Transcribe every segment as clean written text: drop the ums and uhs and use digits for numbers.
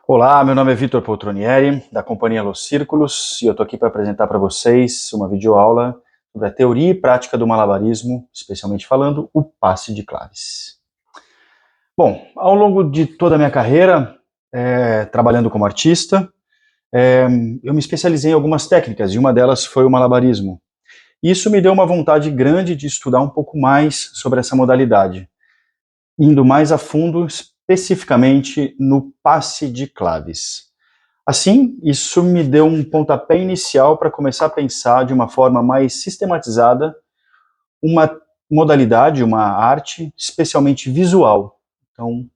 Olá, meu nome é Vitor Poltronieri, da companhia Los Círculos, e eu estou aqui para apresentar para vocês uma videoaula sobre a teoria e prática do malabarismo, especialmente falando o passe de claves. Bom, ao longo de toda a minha carreira, trabalhando como artista, eu me especializei em algumas técnicas, e uma delas foi o malabarismo. Isso me deu uma vontade grande de estudar um pouco mais sobre essa modalidade, indo mais a fundo, especificamente no passe de claves. Assim, isso me deu um pontapé inicial para começar a pensar de uma forma mais sistematizada uma modalidade, uma arte, especialmente visual. Então,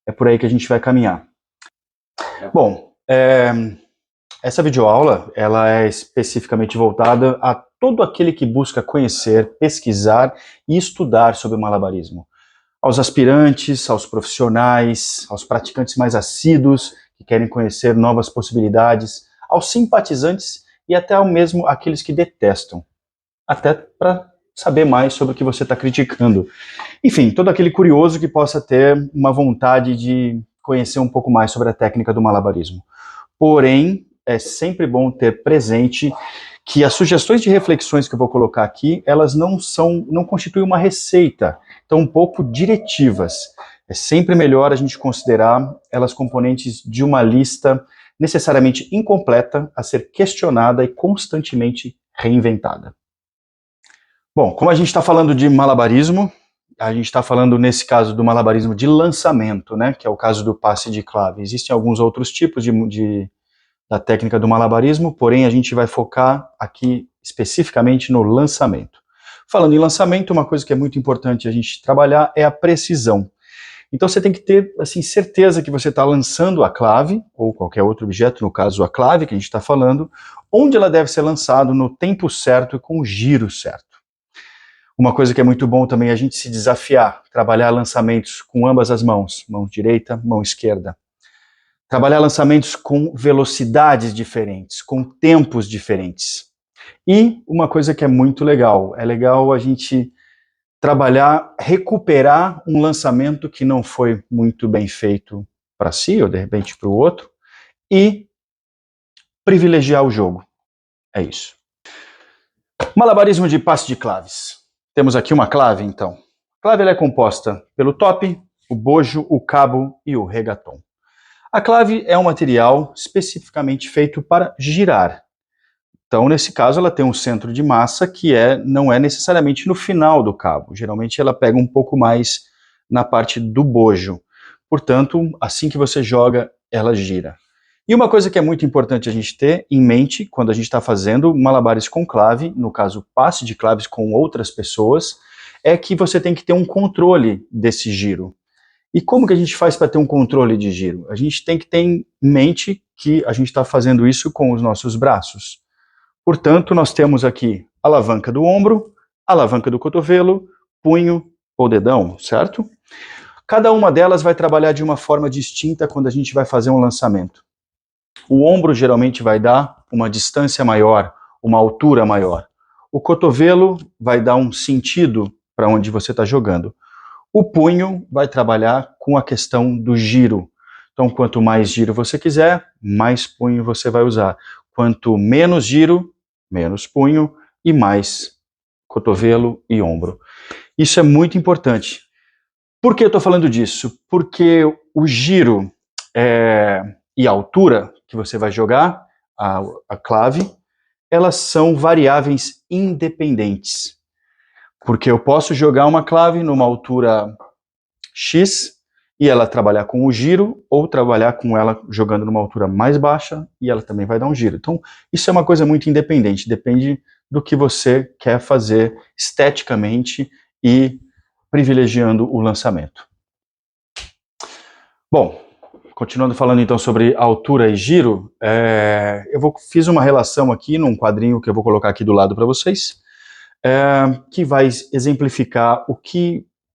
é por aí que a gente vai caminhar. Bom, essa videoaula, ela é especificamente voltada a todo aquele que busca conhecer, pesquisar e estudar sobre o malabarismo. Aos aspirantes, aos profissionais, aos praticantes mais assíduos, que querem conhecer novas possibilidades, aos simpatizantes e até ao mesmo aqueles que detestam, até para saber mais sobre o que você está criticando. Enfim, todo aquele curioso que possa ter uma vontade de conhecer um pouco mais sobre a técnica do malabarismo. Porém, é sempre bom ter presente que as sugestões de reflexões que eu vou colocar aqui, elas não constituem uma receita, estão um pouco diretivas. É sempre melhor a gente considerar elas componentes de uma lista necessariamente incompleta, a ser questionada e constantemente reinventada. Bom, como a gente está falando de malabarismo, a gente está falando, nesse caso, do malabarismo de lançamento, né, que é o caso do passe de clave. Existem alguns outros tipos da técnica do malabarismo, porém a gente vai focar aqui especificamente no lançamento. Falando em lançamento, uma coisa que é muito importante a gente trabalhar é a precisão. Então você tem que ter assim, certeza que você está lançando a clave, ou qualquer outro objeto, no caso a clave que a gente está falando, onde ela deve ser lançada no tempo certo e com o giro certo. Uma coisa que é muito bom também é a gente se desafiar, trabalhar lançamentos com ambas as mãos, mão direita, mão esquerda. Trabalhar lançamentos com velocidades diferentes, com tempos diferentes. E uma coisa que é muito legal, é legal a gente trabalhar, recuperar um lançamento que não foi muito bem feito para si, ou de repente para o outro, e privilegiar o jogo. É isso. Malabarismo de passe de claves. Temos aqui uma clave, então. A clave ela é composta pelo top, o bojo, o cabo e o regaton. A clave é um material especificamente feito para girar. Então, nesse caso, ela tem um centro de massa que não é necessariamente no final do cabo. Geralmente ela pega um pouco mais na parte do bojo. Portanto, assim que você joga, ela gira. E uma coisa que é muito importante a gente ter em mente quando a gente está fazendo malabares com clave, no caso passe de claves com outras pessoas, é que você tem que ter um controle desse giro. E como que a gente faz para ter um controle de giro? A gente tem que ter em mente que a gente está fazendo isso com os nossos braços. Portanto, nós temos aqui a alavanca do ombro, a alavanca do cotovelo, punho ou dedão, certo? Cada uma delas vai trabalhar de uma forma distinta quando a gente vai fazer um lançamento. O ombro geralmente vai dar uma distância maior, uma altura maior. O cotovelo vai dar um sentido para onde você está jogando. O punho vai trabalhar com a questão do giro. Então, quanto mais giro você quiser, mais punho você vai usar. Quanto menos giro, menos punho e mais cotovelo e ombro. Isso é muito importante. Por que eu estou falando disso? Porque o giro e a altura que você vai jogar, a clave, elas são variáveis independentes. Porque eu posso jogar uma clave numa altura X e ela trabalhar com o giro, ou trabalhar com ela jogando numa altura mais baixa e ela também vai dar um giro. Então, isso é uma coisa muito independente, depende do que você quer fazer esteticamente e privilegiando o lançamento. Bom, continuando falando então sobre altura e giro, fiz uma relação aqui num quadrinho que eu vou colocar aqui do lado para vocês, que vai exemplificar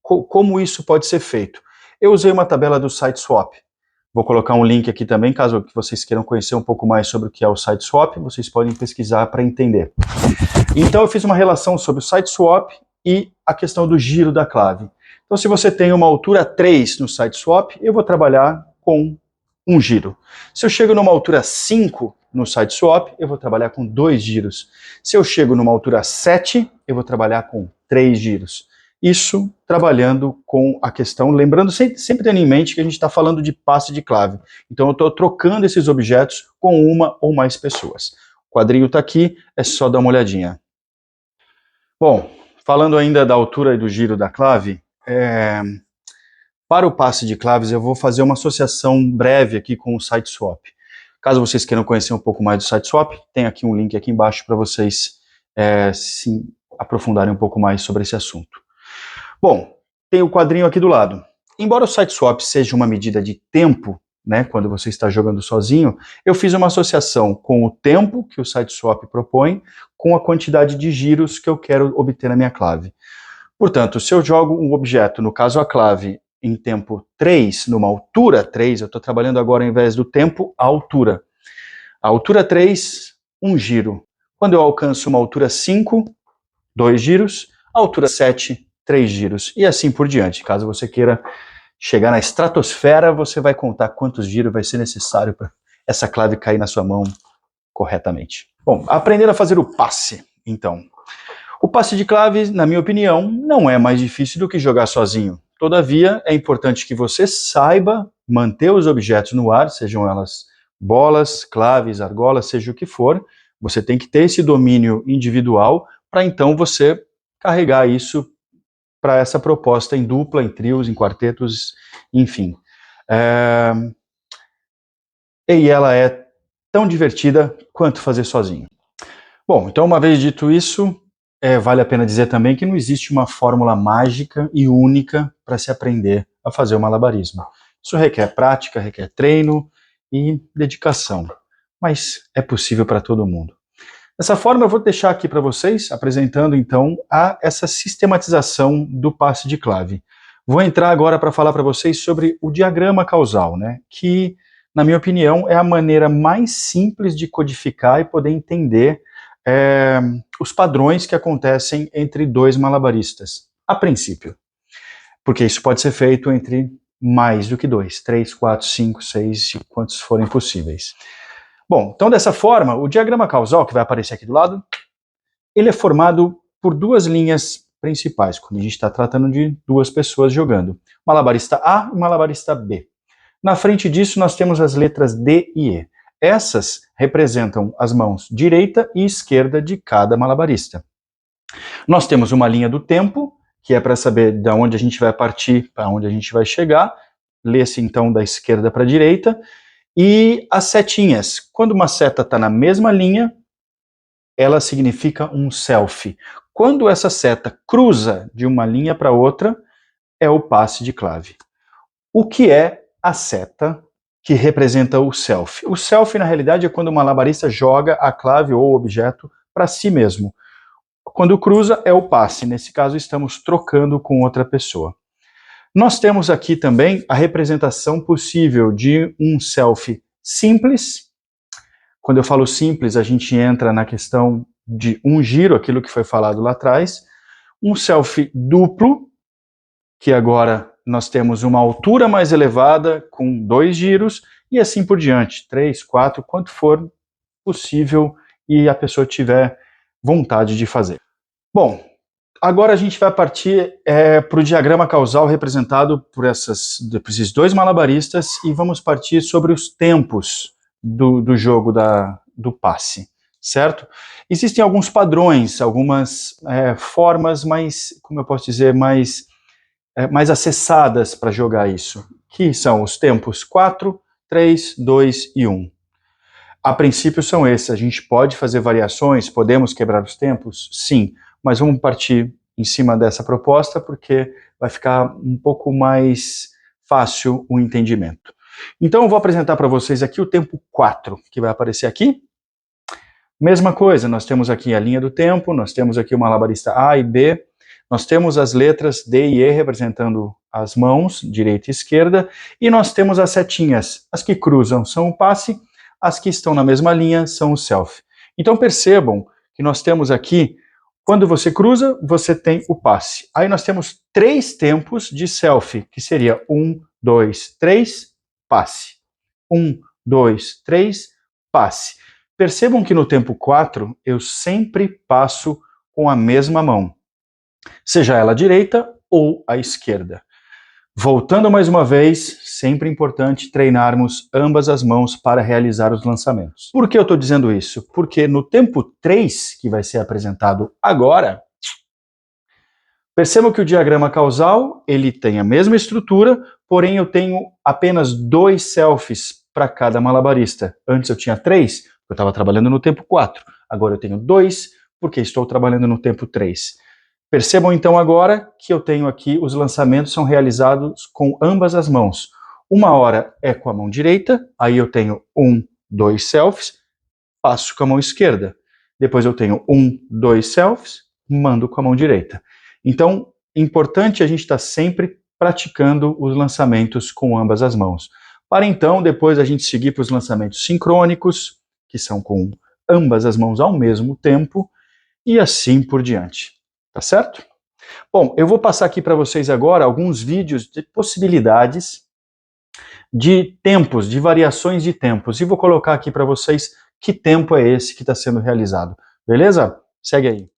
como isso pode ser feito. Eu usei uma tabela do SiteSwap. Vou colocar um link aqui também, caso vocês queiram conhecer um pouco mais sobre o que é o SiteSwap, vocês podem pesquisar para entender. Então eu fiz uma relação sobre o SiteSwap e a questão do giro da clave. Então se você tem uma altura 3 no SiteSwap, eu vou trabalhar com um giro. Se eu chego numa altura 5 no side swap, eu vou trabalhar com 2 giros. Se eu chego numa altura 7, eu vou trabalhar com 3 giros. Isso trabalhando com a questão, lembrando, sempre tendo em mente que a gente está falando de passe de clave. Então eu estou trocando esses objetos com uma ou mais pessoas. O quadrinho está aqui, é só dar uma olhadinha. Bom, falando ainda da altura e do giro da clave, para o passe de claves eu vou fazer uma associação breve aqui com o side swap. Caso vocês queiram conhecer um pouco mais do side swap, tem aqui um link aqui embaixo para vocês se aprofundarem um pouco mais sobre esse assunto. Bom, tem o quadrinho aqui do lado. Embora o side swap seja uma medida de tempo, né, quando você está jogando sozinho, eu fiz uma associação com o tempo que o side swap propõe com a quantidade de giros que eu quero obter na minha clave. Portanto, se eu jogo um objeto, no caso a clave, em tempo 3, numa altura 3, eu estou trabalhando agora ao invés do tempo, a altura. A altura 3, um giro. Quando eu alcanço uma altura 5, 2 giros. A altura 7, 3 giros. E assim por diante. Caso você queira chegar na estratosfera, você vai contar quantos giros vai ser necessário para essa clave cair na sua mão corretamente. Bom, aprendendo a fazer o passe, então. O passe de clave, na minha opinião, não é mais difícil do que jogar sozinho. Todavia, é importante que você saiba manter os objetos no ar, sejam elas bolas, claves, argolas, seja o que for. Você tem que ter esse domínio individual para então você carregar isso para essa proposta em dupla, em trios, em quartetos, enfim. E ela é tão divertida quanto fazer sozinho. Bom, então uma vez dito isso, vale a pena dizer também que não existe uma fórmula mágica e única para se aprender a fazer o malabarismo. Isso requer prática, requer treino e dedicação, mas é possível para todo mundo. Dessa forma, eu vou deixar aqui para vocês, apresentando então essa sistematização do passe de clave. Vou entrar agora para falar para vocês sobre o diagrama causal, né, que, na minha opinião, é a maneira mais simples de codificar e poder entender os padrões que acontecem entre dois malabaristas, a princípio. Porque isso pode ser feito entre mais do que 2, 3, 4, 5, 6, quantos forem possíveis. Bom, então dessa forma, o diagrama causal, que vai aparecer aqui do lado, ele é formado por duas linhas principais, quando a gente está tratando de duas pessoas jogando. Malabarista A e malabarista B. Na frente disso, nós temos as letras D e E. Essas representam as mãos direita e esquerda de cada malabarista. Nós temos uma linha do tempo, que é para saber de onde a gente vai partir, para onde a gente vai chegar. Lê-se então da esquerda para a direita. E as setinhas. Quando uma seta está na mesma linha, ela significa um selfie. Quando essa seta cruza de uma linha para outra, é o passe de clave. O que é a seta que representa o selfie? O selfie, na realidade, é quando o malabarista joga a clave ou o objeto para si mesmo. Quando cruza, é o passe. Nesse caso, estamos trocando com outra pessoa. Nós temos aqui também a representação possível de um selfie simples. Quando eu falo simples, a gente entra na questão de um giro, aquilo que foi falado lá atrás. Um selfie duplo, que agora nós temos uma altura mais elevada, com 2 giros, e assim por diante, 3, 4, quanto for possível e a pessoa tiver vontade de fazer. Bom, agora a gente vai partir para o diagrama causal representado por esses dois malabaristas e vamos partir sobre os tempos do jogo do passe, certo? Existem alguns padrões, algumas formas mais, como eu posso dizer, mais acessadas para jogar isso, que são os tempos 4, 3, 2 e 1. A princípio são esses, a gente pode fazer variações, podemos quebrar os tempos? Sim, mas vamos partir em cima dessa proposta porque vai ficar um pouco mais fácil o entendimento. Então eu vou apresentar para vocês aqui o tempo 4, que vai aparecer aqui. Mesma coisa, nós temos aqui a linha do tempo, nós temos aqui o malabarista A e B, nós temos as letras D e E representando as mãos, direita e esquerda, e nós temos as setinhas, as que cruzam são o passe, as que estão na mesma linha são o selfie. Então percebam que nós temos aqui, quando você cruza, você tem o passe. Aí nós temos 3 tempos de selfie, que seria 1, 2, 3, passe. 1, 2, 3, passe. Percebam que no tempo 4 eu sempre passo com a mesma mão, seja ela a direita ou a esquerda. Voltando mais uma vez, sempre importante treinarmos ambas as mãos para realizar os lançamentos. Por que eu estou dizendo isso? Porque no tempo 3, que vai ser apresentado agora, percebam que o diagrama causal ele tem a mesma estrutura, porém eu tenho apenas 2 selfies para cada malabarista. Antes eu tinha 3, porque eu estava trabalhando no tempo 4. Agora eu tenho 2, porque estou trabalhando no tempo 3. Percebam então agora que eu tenho aqui, os lançamentos são realizados com ambas as mãos. Uma hora é com a mão direita, aí eu tenho 1, 2 selfies, passo com a mão esquerda. Depois eu tenho 1, 2 selfies, mando com a mão direita. Então, importante a gente estar sempre praticando os lançamentos com ambas as mãos. Para então, depois a gente seguir para os lançamentos sincrônicos, que são com ambas as mãos ao mesmo tempo, e assim por diante. Tá certo? Bom, eu vou passar aqui para vocês agora alguns vídeos de possibilidades de tempos, de variações de tempos, e vou colocar aqui para vocês que tempo é esse que está sendo realizado. Beleza? Segue aí.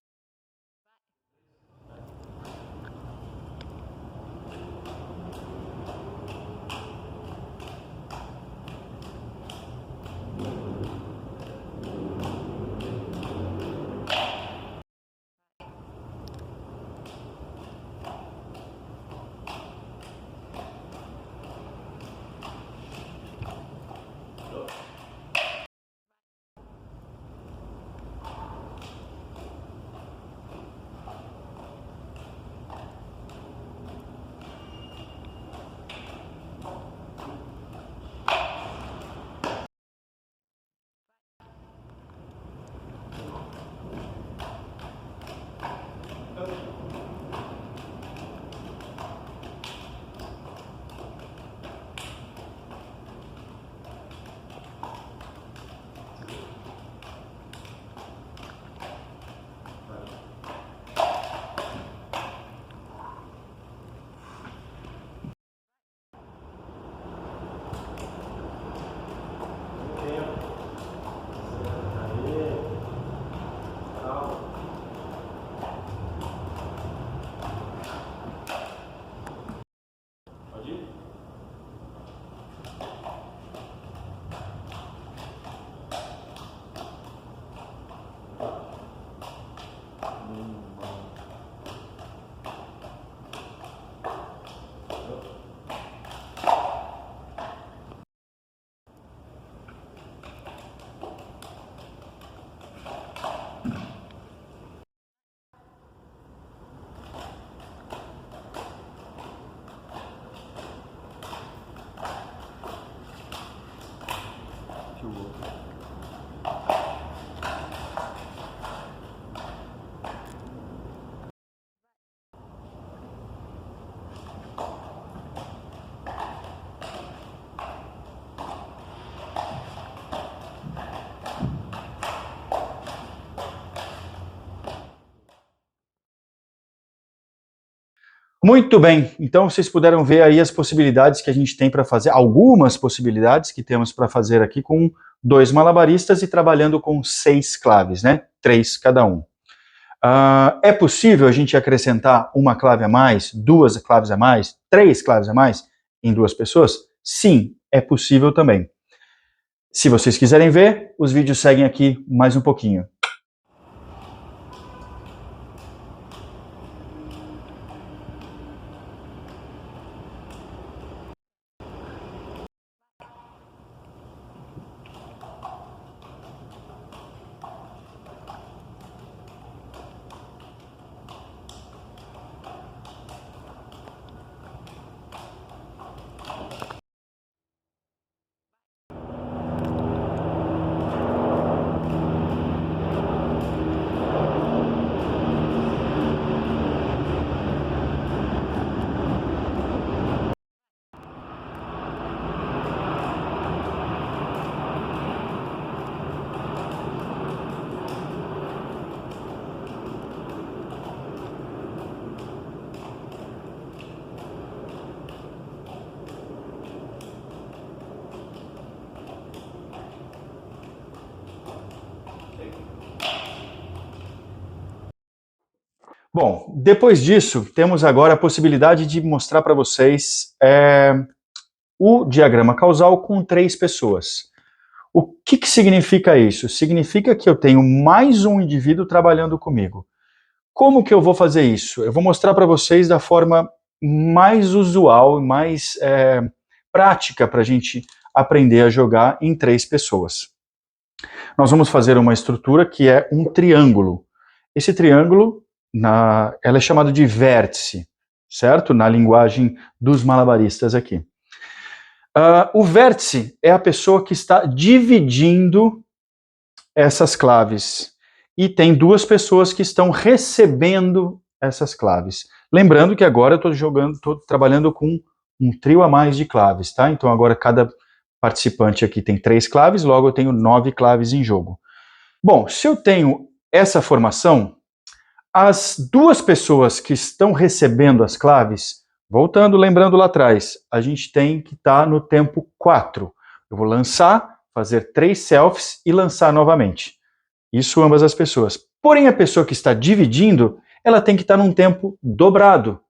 Muito bem, então vocês puderam ver aí as possibilidades que a gente tem para fazer, algumas possibilidades que temos para fazer aqui com 2 malabaristas e trabalhando com 6 claves, né? 3 cada um. É possível a gente acrescentar uma clave a mais, 2 claves a mais, 3 claves a mais em 2 pessoas? Sim, é possível também. Se vocês quiserem ver, os vídeos seguem aqui mais um pouquinho. Bom, depois disso, temos agora a possibilidade de mostrar para vocês o diagrama causal com 3 pessoas. O que significa isso? Significa que eu tenho mais um indivíduo trabalhando comigo. Como que eu vou fazer isso? Eu vou mostrar para vocês da forma mais usual, mais prática para a gente aprender a jogar em 3 pessoas. Nós vamos fazer uma estrutura que é um triângulo. Esse triângulo, ela é chamada de vértice, certo? Na linguagem dos malabaristas aqui. O vértice é a pessoa que está dividindo essas claves. E tem 2 pessoas que estão recebendo essas claves. Lembrando que agora eu estou trabalhando com um trio a mais de claves, tá? Então agora cada participante aqui tem 3 claves, logo eu tenho 9 claves em jogo. Bom, se eu tenho essa formação, as 2 pessoas que estão recebendo as claves, voltando, lembrando lá atrás, a gente tem que estar no tempo 4. Eu vou lançar, fazer 3 selfies e lançar novamente. Isso ambas as pessoas. Porém, a pessoa que está dividindo, ela tem que estar num tempo dobrado,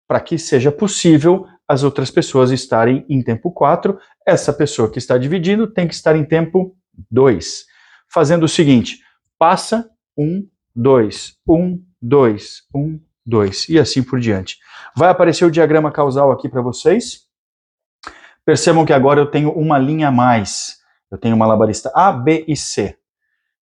para que seja possível as outras pessoas estarem em tempo 4. Essa pessoa que está dividindo tem que estar em tempo 2. Fazendo o seguinte, passa 1, 2, 1, 2, 1, 2, e assim por diante. Vai aparecer o diagrama causal aqui para vocês. Percebam que agora eu tenho uma linha a mais. Eu tenho malabarista A, B e C.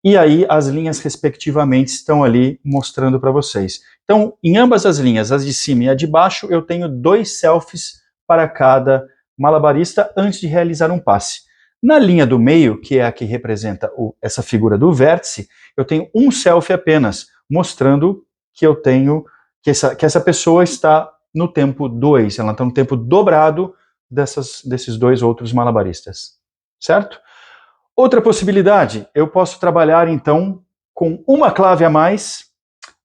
E aí as linhas respectivamente estão ali mostrando para vocês. Então, em ambas as linhas, as de cima e a de baixo, eu tenho 2 selfies para cada malabarista antes de realizar um passe. Na linha do meio, que é a que representa essa figura do vértice, eu tenho um selfie apenas, mostrando que eu tenho que essa pessoa está no tempo 2, ela está no tempo dobrado desses 2 outros malabaristas, certo? Outra possibilidade, eu posso trabalhar então com uma clave a mais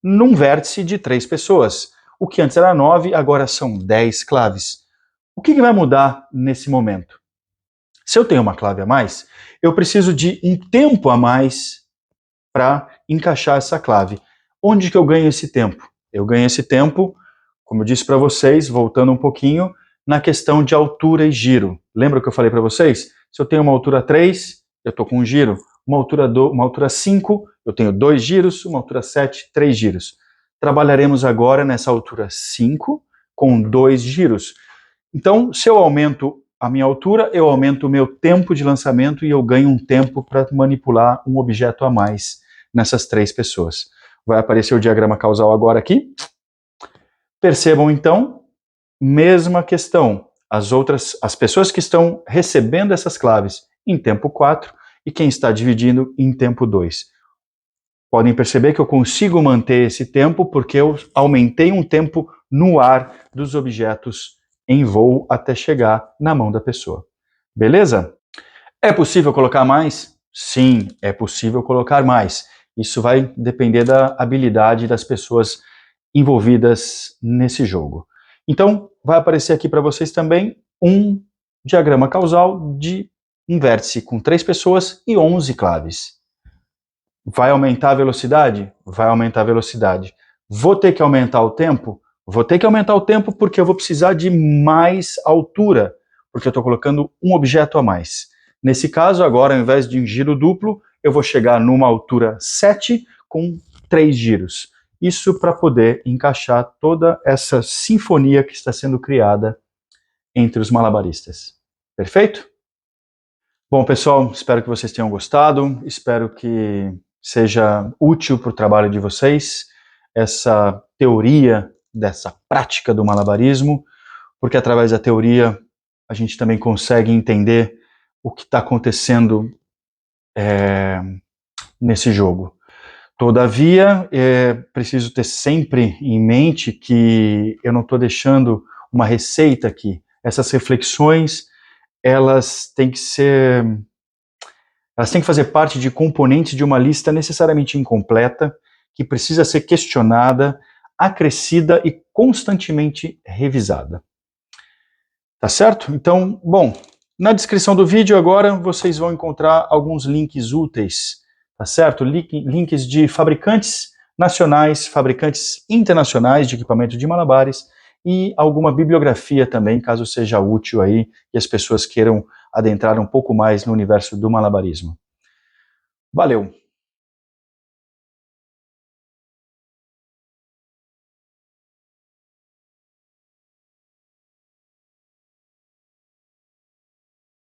num vértice de 3 pessoas. O que antes era 9, agora são 10 claves. O que vai mudar nesse momento? Se eu tenho uma clave a mais, eu preciso de um tempo a mais para encaixar essa clave. Onde que eu ganho esse tempo? Eu ganho esse tempo, como eu disse para vocês, voltando um pouquinho, na questão de altura e giro. Lembra que eu falei para vocês? Se eu tenho uma altura 3, eu estou com um giro. Uma altura 5, eu tenho 2 giros. Uma altura 7, 3 giros. Trabalharemos agora nessa altura 5 com 2 giros. Então, se eu aumento a minha altura, eu aumento o meu tempo de lançamento e eu ganho um tempo para manipular um objeto a mais nessas 3 pessoas. Vai aparecer o diagrama causal agora aqui. Percebam então, mesma questão. As pessoas que estão recebendo essas claves em tempo 4 e quem está dividindo em tempo 2. Podem perceber que eu consigo manter esse tempo porque eu aumentei um tempo no ar dos objetos em voo até chegar na mão da pessoa. Beleza? É possível colocar mais? Sim, é possível colocar mais. Isso vai depender da habilidade das pessoas envolvidas nesse jogo. Então, vai aparecer aqui para vocês também um diagrama causal de um vértice com 3 pessoas e 11 claves. Vai aumentar a velocidade? Vai aumentar a velocidade. Vou ter que aumentar o tempo? Vou ter que aumentar o tempo porque eu vou precisar de mais altura, porque eu estou colocando um objeto a mais. Nesse caso, agora, ao invés de um giro duplo, eu vou chegar numa altura 7 com 3 giros. Isso para poder encaixar toda essa sinfonia que está sendo criada entre os malabaristas. Perfeito? Bom, pessoal, espero que vocês tenham gostado, espero que seja útil para o trabalho de vocês, essa teoria dessa prática do malabarismo, porque através da teoria a gente também consegue entender o que está acontecendo nesse jogo. Todavia, preciso ter sempre em mente que eu não estou deixando uma receita aqui. Essas reflexões, elas têm que fazer parte de componentes de uma lista necessariamente incompleta, que precisa ser questionada, acrescida e constantemente revisada. Tá certo? Então, bom, na descrição do vídeo agora vocês vão encontrar alguns links úteis, tá certo? Links de fabricantes nacionais, fabricantes internacionais de equipamento de malabares e alguma bibliografia também, caso seja útil aí e as pessoas queiram adentrar um pouco mais no universo do malabarismo. Valeu!